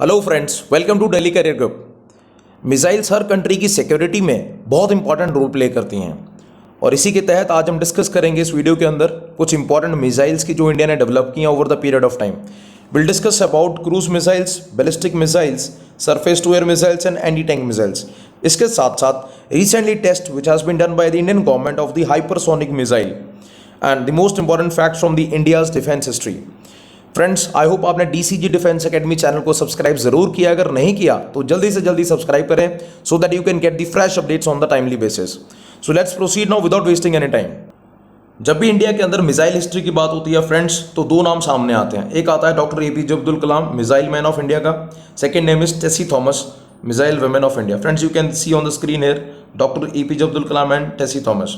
Hello friends, welcome to Delhi career group. Missiles हर country की security में बहुत इंपॉर्टेंट रोल प्ले करती हैं और इसी के तहत आज हम डिस्कस करेंगे इस वीडियो के अंदर कुछ इंपॉर्टेंट मिसाइल्स की जो इंडिया ने डेवलप की हैं over the period of time. Will discuss about cruise missiles, ballistic missiles, surface to air missiles and anti tank missiles. इसके साथ साथ recently test which has been done by the Indian government of the hypersonic missile and the most important facts from the India's defence history. Friends, I hope आपने DCG defence academy channel को subscribe जरूर किया। अगर नहीं किया तो जल्दी से जल्दी सब्सक्राइब करें so that you can get the fresh updates on the timely basis. So let's proceed now without wasting any time. जब भी इंडिया के अंदर मिसाइल हिस्ट्री की बात होती है फ्रेंड्स, तो दो नाम सामने आते हैं। एक आता है doctor APJ Abdul Kalam, missile man of India का। Second name is Tessy Thomas, missile women of India. Friends, you can see on the screen here doctor APJ Abdul Kalam and Tessy Thomas.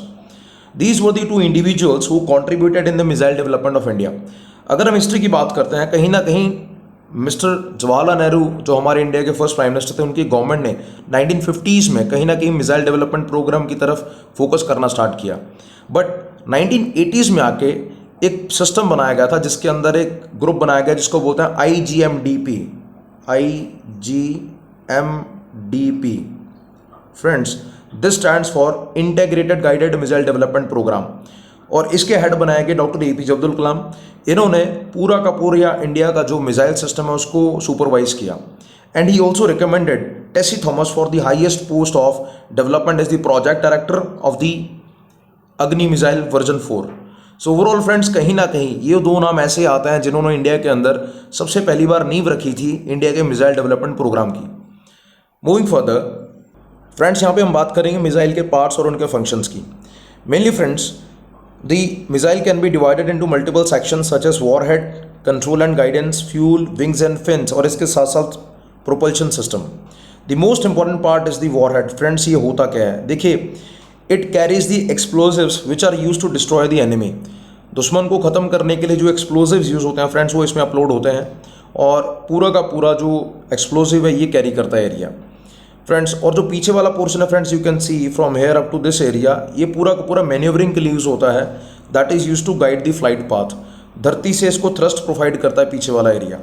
These were the two individuals who contributed in the missile development of India. अगर हम history की बात करते हैं, कहीं ना कहीं mister Jawaharlal Nehru जो हमारे इंडिया के फर्स्ट प्राइम मिनिस्टर थे, उनकी गवर्नमेंट ने 1950s में कहीं ना कहीं मिसाइल डेवलपमेंट प्रोग्राम की तरफ फोकस करना स्टार्ट किया। बट 1980s में आके एक सिस्टम बनाया गया था जिसके अंदर एक ग्रुप बनाया गया जिसको बोलते हैं IGMDP। IGMDP friends, this stands for integrated guided missile development programme और इसके हेड बनाए गए डॉक्टर एपीजे अब्दुल कलाम। इन्होंने पूरा का पूरा इंडिया का जो मिसाइल सिस्टम है उसको सुपरवाइज किया and he also recommended Tessy Thomas for the highest post of development as the project director of the Agni missile version 4। So overall friends, कहीं ना कहीं ये दो नाम ऐसे आते हैं जिन्होंने इंडिया के अंदर सबसे पहली बार नींव रखी थी इंडिया के मिसाइल डेवलपमेंट प्रोग्राम की। मूविंग फर्दर फ्रेंड्स, यहाँ पे हम बात करेंगे मिसाइल के पार्ट्स और उनके फंक्शंस की। Mainly friends, the missile can be divided into multiple sections such as warhead, control and guidance, fuel, wings and fins और इसके साथ साथ propulsion system. The most important part is the warhead. Friends, ये होता क्या है? देखिए, it carries the explosives which are use to destroy the enemy. दुश्मन को ख़त्म करने के लिए जो एक्सप्लोजिव्स यूज़ होते हैं फ्रेंड्स, वो इसमें अपलोड होते हैं और पूरा का पूरा जो एक्सप्लोजिव है ये कैरी करता है एरिया फ्रेंड्स। और जो पीछे वाला पोर्शन है friends, you can see from here up to this area, ये पूरा का पूरा मैन्यूवरिंग के लिए यूज़ होता है। That is use to guide the flight path. धरती से इसको थ्रस्ट प्रोवाइड करता है पीछे वाला एरिया।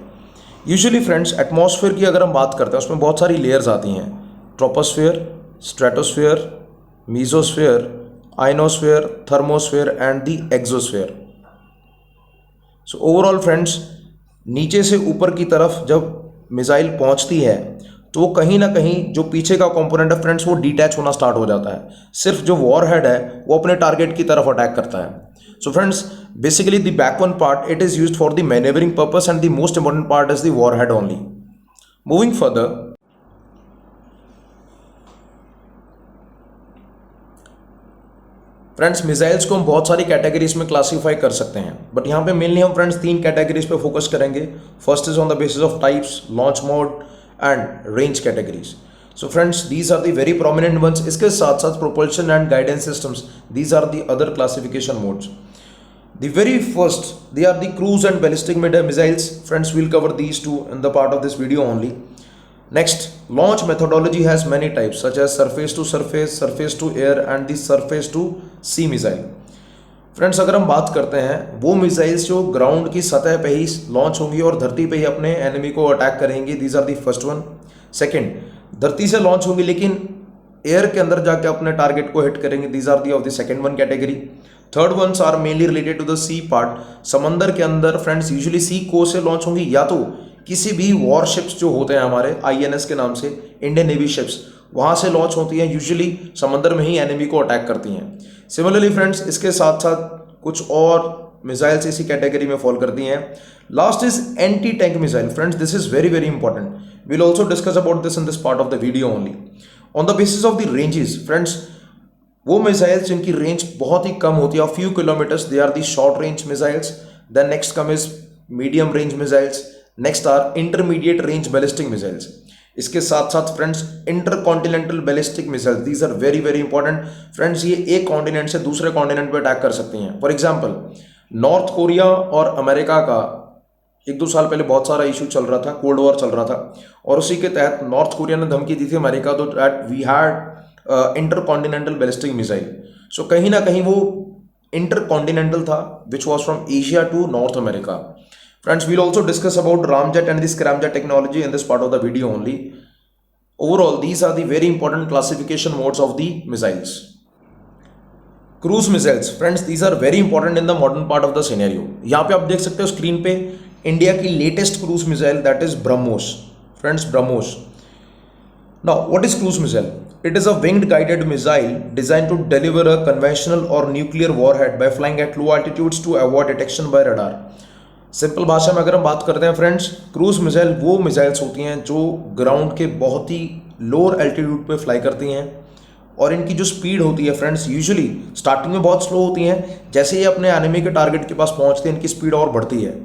यूजुअली फ्रेंड्स, एटमॉस्फेयर की अगर हम बात करते हैं उसमें बहुत सारी लेयर्स आती हैं। Troposphere, stratosphere, mesosphere, ionosphere, thermosphere and the exosphere. So overall friends, नीचे से ऊपर की तरफ जब मिसाइल पहुंचती है तो वो कहीं ना कहीं जो पीछे का कंपोनेंट है फ्रेंड्स वो डिटैच होना स्टार्ट हो जाता है। सिर्फ जो वॉरहेड है वो अपने टारगेट की तरफ अटैक करता है। So friends, basically the back one part it is used for the manoeuvring purpose and the most important part is the warhead only. Moving further friends, missiles को हम बहुत सारी कैटेगरीज में क्लासीफाई कर सकते हैं, बट यहाँ पे मेनली हम फ्रेंड्स तीन कैटेगरीज पे फोकस करेंगे। First is on the basis of types, launch mode and range categories. So friends, these are the very prominent ones. इसके साथ साथ propulsion and guidance systems, these are the other classification modes. The very first, they are the cruise and ballistic missiles. Friends, we'll cover these two in the part of this video only. Next, launch methodology has many types such as surface to surface, surface to air and the surface to sea missile. Friends, अगर हम बात करते हैं वो missiles जो ground की सतह पे ही लॉन्च होंगी और धरती पे ही अपने एनिमी को अटैक करेंगी, these are the first one. Second, धरती से लॉन्च होंगी लेकिन एयर के अंदर जाके अपने टारगेट को हिट करेंगे, these are the of the second one category. Third ones are mainly related to the sea part. समंदर के अंदर फ्रेंड्स यूजुअली सी कोस्ट से लॉन्च होंगी या तो किसी भी वॉर शिप्स जो होते हैं हमारे INS के नाम से, इंडियन नेवी शिप्स, वहाँ से लॉन्च होती हैं, यूजुअली समंदर में ही एनिमी को अटैक करती हैं। सिमिलरली फ्रेंड्स, इसके साथ साथ कुछ और मिसाइल्स इसी कैटेगरी में फॉल करती हैं। Last is anti tank missile. Friends, this is very very important. Will also discuss about this in this part of the video only. On the basis of the ranges friends, वो missiles जिनकी range बहुत ही कम होती है, few kilometres, they are the short range missiles. Then next come is medium range missiles. Next are intermediate range ballistic missiles. इसके साथ साथ friends intercontinental ballistic missile, these are very very important friends. ये एक continent से दूसरे continent पे attack कर सकती हैं। फॉर एग्जांपल, नॉर्थ कोरिया और अमेरिका का 1-2 साल पहले बहुत सारा इशू चल रहा था, कोल्ड वॉर चल रहा था और उसी के तहत नॉर्थ कोरिया ने धमकी दी थी अमेरिका तो that we had intercontinental ballistic missile. So कहीं ना कहीं वो इंटरकॉन्टिनेंटल था which was from Asia to North America. Friends, we'll also discuss about Ramjet and the Scramjet technology in this part of the video only. Overall, these are the very important classification modes of the missiles. Cruise missiles, friends these are very important in the modern part of the scenario. यहाँ पे आप देख सकते हो screen पे India की latest cruise missile, that is BrahMos. Friends, BrahMos. Now what is cruise missile? It is a winged guided missile design to deliver a conventional or nuclear warhead by flying at low altitudes to avoid detection by radar. Simple भाषा में अगर हम बात करते हैं friends, cruise missile वो missiles होती हैं जो ग्राउंड के बहुत ही लोअर एल्टीट्यूड पे फ्लाई करती हैं, और इनकी जो स्पीड होती है फ्रेंड्स यूजुअली स्टार्टिंग में बहुत स्लो होती हैं. जैसे ही अपने एनिमी के टारगेट के पास पहुंचते हैं इनकी स्पीड और बढ़ती है.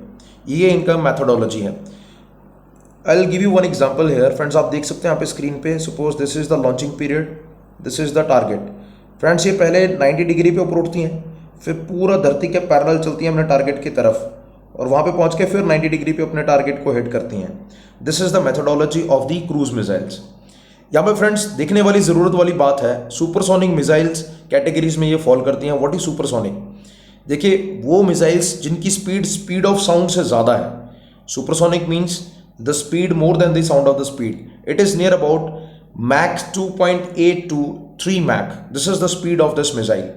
ये इनका मैथोडोलॉजी है. I will give you one example here. Friends, आप देख सकते हैं यहाँ पे स्क्रीन पे. Suppose this is the launching period, this is the target. Friends, ये पहले 90 डिग्री पे ऊपर उठती हैं, फिर पूरा धरती के पैरेलल चलती हैं अपने टारगेट की तरफ, और वहाँ पे पहुँच के फिर 90 डिग्री पे अपने टारगेट को हिट करती हैं. This is the methodology of the cruise missiles. यहाँ पे फ्रेंड्स देखने वाली ज़रूरत वाली बात है, सुपरसोनिक मिसाइल्स कैटेगरीज में ये फॉल करती हैं. What is supersonic? देखिए, वो मिसाइल्स जिनकी स्पीड ऑफ साउंड से ज़्यादा है. Supersonic means the speed more than the sound of the speed. It is near about Mach 2.8 to 3 Mach. This is the speed of this missile.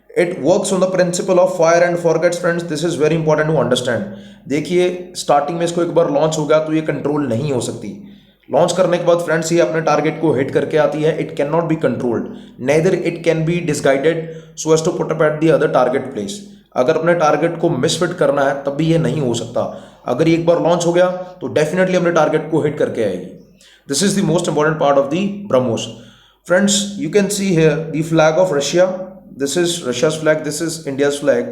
It works on the principle of fire and forgets. Friends, this is very important to understand. देखिए, starting में इसको एक बार launch हो गया तो ये control नहीं हो सकती. लॉन्च करने के बाद फ्रेंड्स ये अपने टारगेट को हिट करके आती है. It can not be controlled, neither it can be disguided so as to put up at the other target place. अगर अपने टारगेट को मिसफिट करना है तब भी ये नहीं हो सकता. अगर ये एक बार लॉन्च हो गया तो डेफिनेटली अपने टारगेट को हिट करके आएगी. This is the most important part of the BrahMos. Friends, you can see here the flag of Russia. This is Russia's flag, this is India's flag.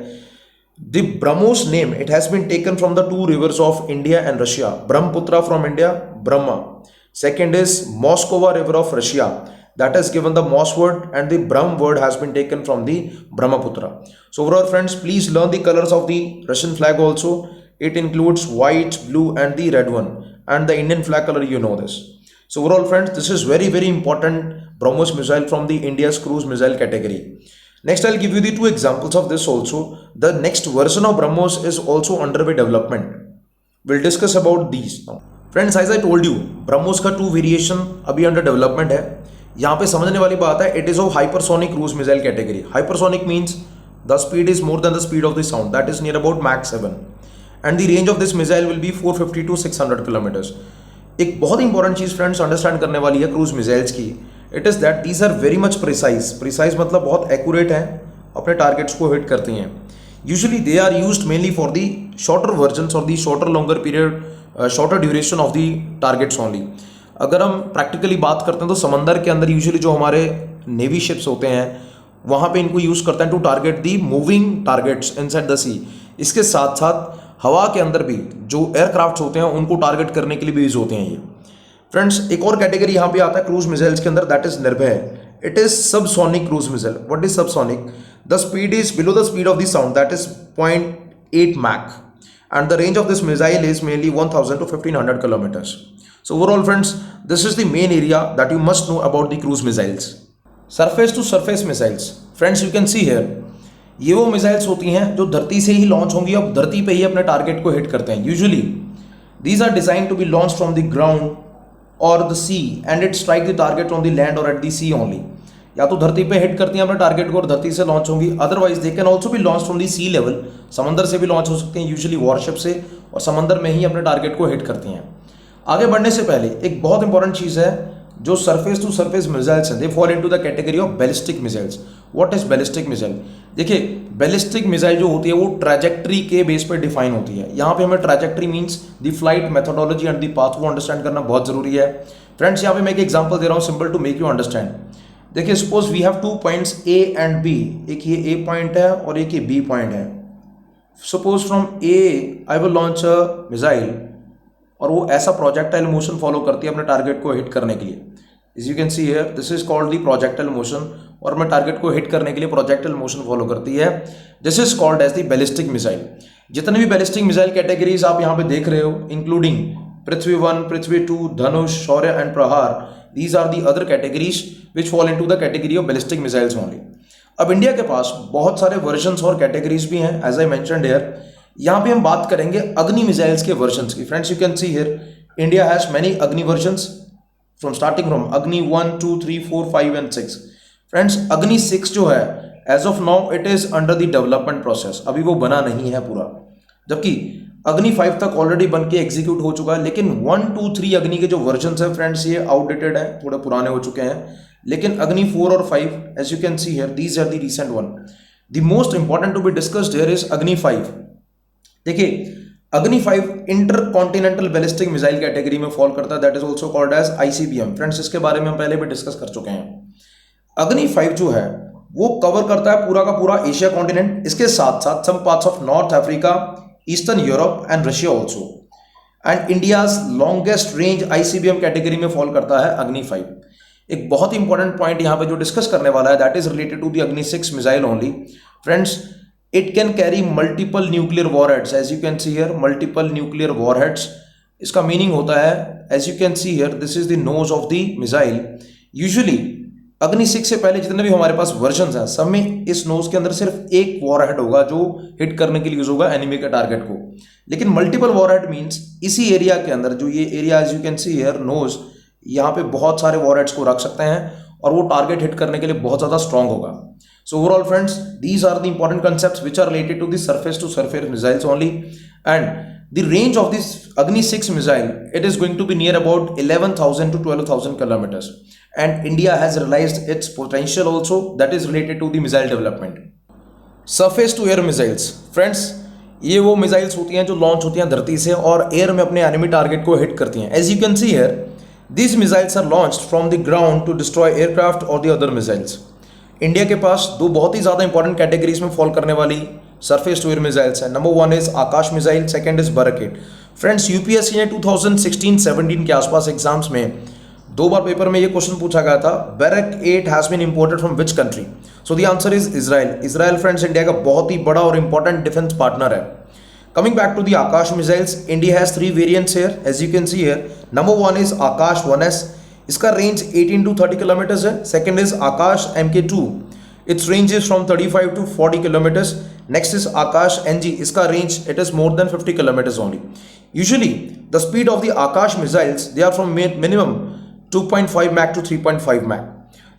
The BrahMos name, it has been taken from the two rivers of India and Russia. Brahmaputra from India, Brahma. Second is Moskova river of Russia. That has given the Mos word, and the Brahm word has been taken from the Brahmaputra. So overall friends, please learn the colors of the Russian flag also. It includes white, blue and the red one. And the Indian flag color, you know this. So overall friends, this is very important BrahMos missile from the India's cruise missile category. Next, I'll give you the two examples of this also. The next version of BrahMos is also underway development. We'll discuss about these now. Friends, as I told you, BrahMos का 2 variation अभी under development है. यहाँ पे समझने वाली बात है, it is of hypersonic cruise missile category. Hypersonic means the speed is more than the speed of the sound, that is near about Mach 7, and the range of this missile will be 450 to 600 kilometres. एक बहुत important चीज friends understand करने वाली है cruise missiles की. It is that these are very much precise मतलब बहुत accurate हैं, अपने टारगेट्स को हिट करती हैं. Usually they are used mainly for the shorter versions or the shorter longer period, shorter duration of the targets only. अगर हम practically बात करते हैं तो समंदर के अंदर यूजुअली जो हमारे नेवी शिप्स होते हैं वहाँ पे इनको यूज़ करते हैं to target the moving targets inside the sea. इसके साथ साथ हवा के अंदर भी जो एयरक्राफ्ट होते हैं उनको टारगेट करने के लिए भी यूज होते हैं ये. फ्रेंड्स, एक और कैटेगरी यहाँ पे आता है क्रूज मिसाइल्स के अंदर, दैट इज निर्भय. It is subsonic cruise missile. What is subsonic? The speed is below the speed of the sound, that is 0.8 Mach, and the range of this missile is mainly 1000 to 1500 kilometers. So overall friends, this is the main area that you must know about the cruise missiles. Surface to surface missiles. Friends, you can see here, ये वो missiles होती हैं जो धरती से ही launch होंगी, अब धरती पे ही अपने टारगेट को हिट करते हैं. Usually these are design to be launch from the ground or the sea, and it strike the target on the land or at the sea only. या तो धरती पे हिट करती हैं अपने टारगेट को और धरती से लॉन्च होंगी, otherwise they can also be launch from the sea level. समंदर से भी लॉन्च हो सकती हैं, यूजुअली वॉरशिप से, और समंदर में ही अपने टारगेट को हिट करती हैं. आगे बढ़ने से पहले एक बहुत इंपॉर्टेंट चीज़ है, जो सरफेस टू सरफेस मिसाइल्स हैं they fall into the category of ballistic missiles. What is ballistic missile? देखिए, बैलिस्टिक मिसाइल जो होती है वो ट्रैजेक्टरी के बेस पर डिफाइन होती है. यहाँ पे हमें trajectory means the flight methodology and the path को अंडरस्टैंड करना बहुत जरूरी है. फ्रेंड्स, यहाँ पे मैं एक एग्जांपल दे रहा हूँ simple to make you understand. देखिए, suppose we have 2 points A and B. एक ये ए पॉइंट है और एक ये बी पॉइंट है. Suppose from A I will launch a missile, और वो ऐसा प्रोजेक्टाइल मोशन फॉलो करती है अपने टारगेट को हिट करने के लिए. As you can see here, this is called the projectile motion, और अपने टारगेट को हिट करने के लिए प्रोजेक्टाइल मोशन फॉलो करती है. This is called as the ballistic missile. जितने भी बैलिस्टिक मिसाइल कैटेगरीज आप यहाँ पे देख रहे हो, including Prithvi 1, Prithvi 2, Dhanush, Shaurya and प्रहार, these are the other categories which fall into the category of ballistic missiles only. अब इंडिया के पास बहुत सारे वर्जन्स और कैटेगरीज भी हैं. एज आई मेंशन्ड हियर, यहाँ पे हम बात करेंगे अग्नि मिसाइल्स के वर्जन्स की। Friends, you can see here India has many अग्नि वर्जन्स फ्रॉम स्टार्टिंग फ्रॉम अग्नि 1, 2, 3, 4, 5 एंड 6। फ्रेंड्स, अग्नि 6 जो है as of now it is under the development process, अभी वो बना नहीं है पूरा, जबकि अग्नि 5 तक ऑलरेडी बन के एग्जीक्यूट हो चुका है। लेकिन 1, 2, 3 अग्नि के जो वर्जन्स है फ्रेंड्स, ये आउटडेटेड है, थोड़े पुराने हो चुके हैं। लेकिन अग्नि 4 और 5 as you can see here these are the recent one. The most important to be discussed here is Agni 5। देखिए, Agni 5 intercontinental ballistic missile category में फॉल करता है, that is also called as ICBM। Friends, इसके बारे में हम पहले भी डिस्कस कर चुके हैं। अग्नि 5 जो है वो कवर करता है पूरा का पूरा एशिया कॉन्टिनेंट, इसके साथ साथ some parts of North Africa, eastern Europe and Russia also. And India's longest range ICBM कैटेगरी में फॉल करता है अग्नि 5। एक बहुत ही इंपॉर्टेंट पॉइंट यहां पे जो डिस्कस करने वाला है that is related to the Agni 6 missile only. Friends, it can carry multiple nuclear warheads, as you can see here multiple nuclear warheads. इसका मीनिंग होता है, as you can see here this is the nose of the missile. Usually Agni 6 से पहले जितने भी हमारे पास versions हैं सब में इस नोज के अंदर सिर्फ एक वॉरहेड होगा जो हिट करने के लिए यूज होगा एनिमी के टारगेट को। लेकिन मल्टीपल वॉरहेड मींस इसी एरिया के अंदर, जो ये area as you can see here nose, यहाँ पे बहुत सारे वॉरहेड्स को रख सकते हैं और वो टारगेट हिट करने के लिए बहुत ज्यादा स्ट्रांग होगा। So overall friends, these are the important concepts which are related to the surface to surface missiles only. And the range of this Agni 6 missile it is going to be near about 11,000 to 12,000 kilometers. And India has realized its potential also, that is related to the missile development. Surface to air missiles, friends, ये वो missiles होती हैं जो launch होती हैं धरती से और एयर में अपने एनिमी टारगेट को हिट करती हैं। As you can see here these missiles are launched from the ground to destroy aircraft or the other missiles. India के पास दो बहुत ही ज़्यादा इंपॉर्टेंट कैटेगरीज में फॉल करने वाली सरफेस टू एयर मिसाइल्स है। Number 1 is Akash missile, second is Barak. Friends, UPSC ने 2016-17 के आसपास एग्जाम्स में 2 बार पेपर में ये क्वेश्चन पूछा गया था, Barak has been imported from which country? So the answer is Israel. Israel friends India का बहुत ही बड़ा और इंपॉर्टेंट डिफेंस पार्टनर है। Coming back to the Akash missiles, India has 3 variants here, as you can see here. Number 1 is Akash 1S. इसका range 18 to 30 kilometres है। Second is Akash MK2. Its range is from 35 to 40 kilometers. Next is Akash NG. इसका range it is more than 50 kilometers only. Usually the speed of the Akash missiles they are from minimum 2.5 Mach to 3.5 Mach.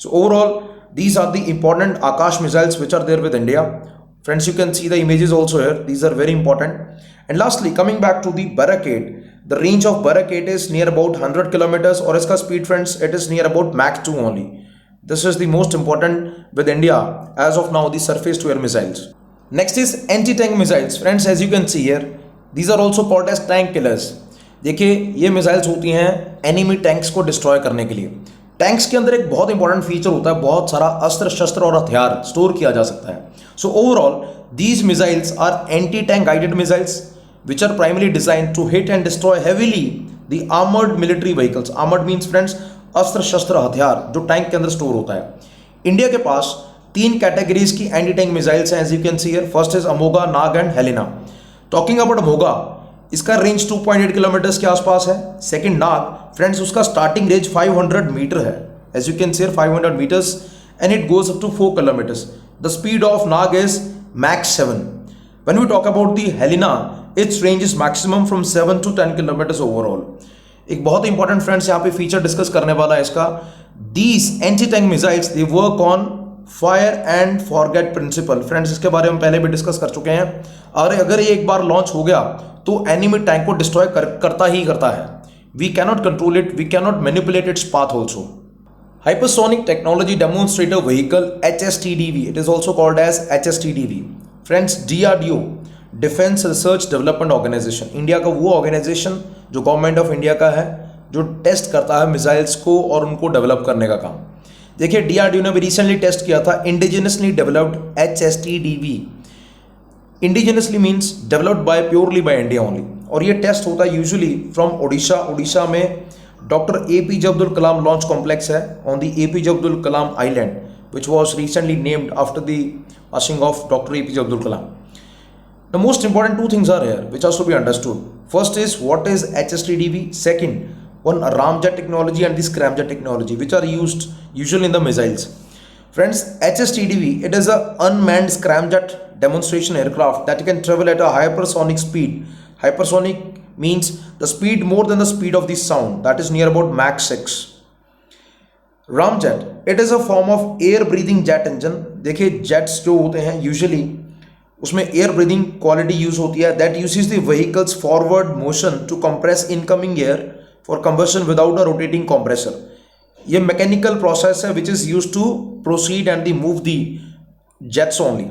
So overall these are the important Akash missiles which are there with India. Friends, you can see the images also here. These are very important. And lastly, coming back to the Barricade, the range of Barricade is near about 100 kilometers or iska speed friends, it is near about Mach 2 only. This is the most important with India as of now, the surface to air missiles. Next is anti-tank missiles. Friends, as you can see here, these are also called as tank killers. देखिए, ये missiles होती हैं enemy tanks को destroy करने के लिए। Tanks के अंदर एक बहुत इंपॉर्टेंट फीचर होता है, बहुत सारा अस्त्र शस्त्र और हथियार स्टोर किया जा सकता है। So overall these missiles are anti tank guided missiles which are primarily design to hit and destroy heavily the armoured military vehicles. Armoured means friends अस्त्र शस्त्र हथियार जो टैंक के अंदर स्टोर होता है। इंडिया के पास 3 कैटेगरीज की एंटी टैंक मिसाइल्स हैं, as you can see here. First is Amogha, Nag and Helina. Talking about Amogha, इसका रेंज 2.8 किलोमीटर्स के आसपास है। सेकंड नाग, फ्रेंड्स उसका स्टार्टिंग रेंज 500 मीटर है, as you can see 500 metres and it goes up to 4 kilometres. The speed of Nag is Mach 7. When we talk about the Helena, its range is maximum from 7 to 10 kilometers overall. एक बहुत important friends यहाँ pay feature discuss करने वाला है इसका। These anti-tank missiles they work on fire and forget principle. Friends इसके बारे में पहले भी डिस्कस कर चुके हैं। और अगर ये एक बार लॉन्च हो गया तो एनिमी टैंक को डिस्ट्रॉय करता ही करता है। We cannot control it, we cannot manipulate its path also. Hypersonic Technology Demonstrator Vehicle HSTDV. It is also called as HSTDV. Friends, DRDO Defense Research Development Organization, India का वो organisation जो government of India का है जो test करता है missiles को और उनको डेवलप करने का काम। देखिए, DRDO ने भी रिसेंटली टेस्ट किया था indigenously developed HSTDV। Indigenously means developed by purely by India only. और ये टेस्ट होता है यूजुअली फ्रॉम उड़ीसा में doctor APJ Abdul Kalam launch complex है on the APJ Abdul Kalam island which was recently named after the passing of Dr. APJ Abdul Kalam. The most important 2 things are here which has to be understood. First is what is HSTDV. Second, one ramjet technology and the scramjet technology which are used usually in the missiles. Friends, HSTDV it is a unmanned scramjet demonstration aircraft that can travel at a hypersonic speed. Hypersonic means the speed more than the speed of the sound, that is near about Mach 6. Ramjet, it is a form of air breathing jet engine. देखिए jets जो होते हैं usually उसमें air breathing quality use होती है. That uses the vehicles forward motion to compress incoming air for combustion without a rotating compressor. ये mechanical process है which is use to proceed and the move the jets only.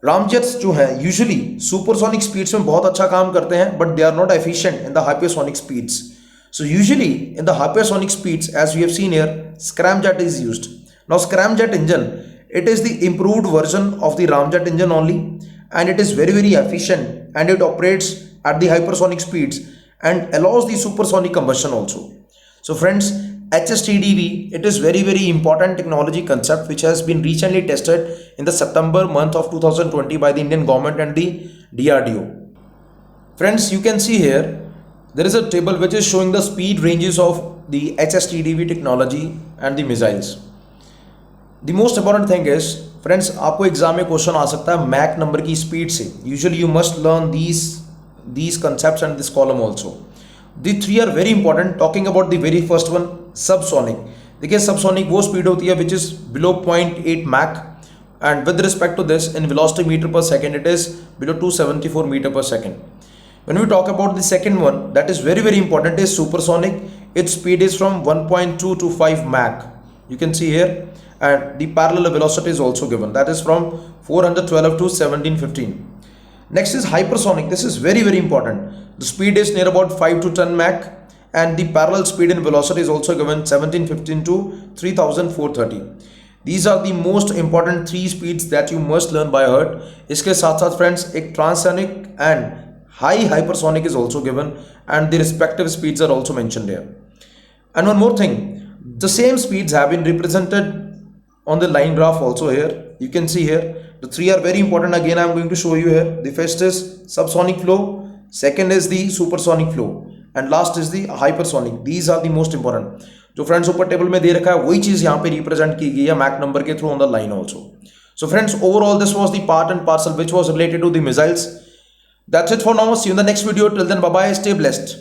Ramjets जो है usually supersonic speeds में बहुत अच्छा काम करते हैं, but they are not efficient in the hypersonic speeds. So usually in the hypersonic speeds, as we have seen here, scramjet is used. Now scramjet engine, it is the improved version of the ramjet engine only, and it is very efficient, and it operates at the hypersonic speeds and allows the supersonic combustion also. So friends, HSTDV, it is very important technology concept which has been recently tested in the September month of 2020 by the Indian government and the DRDO. Friends, you can see here there is a table which is showing the speed ranges of the HSTDV technology and the missiles. The most important thing is, friends, आपको exam में question आ सकता है Mach number की speed से. Usually you must learn these concepts and this column also. The three are very important. Talking about the very first one, subsonic. देखिए subsonic वो speed होती है which is below 0.8 Mach, and with respect to this in velocity meter per second it is below 274 meter per second. When we talk about the second one, that is very important, is supersonic. Its speed is from 1.2 to 5 Mach. You can see here, and the parallel velocity is also given. That is from 412 to 1715. Next is hypersonic. This is very important. The speed is near about 5 to 10 Mach, and the parallel speed and velocity is also given 1715 to 3430. These are the most important three speeds that you must learn by heart. इसके साथ साथ friends एक transonic and high hypersonic is also given, and the respective speeds are also mentioned here. And one more thing, the same speeds have been represented on the line graph also here. You can see here the three are very important. Again I am going to show you here. The first is subsonic flow, second is the supersonic flow, and last is the hypersonic. These are the most important. जो friends ऊपर table में दे रखा है वही चीज यहाँ पे represent की गई है मैक नंबर के through on the line also. So friends, overall this was the part and parcel which was related to the missiles. That's it for now. See you in the next video. Till then, bye bye. Stay blessed.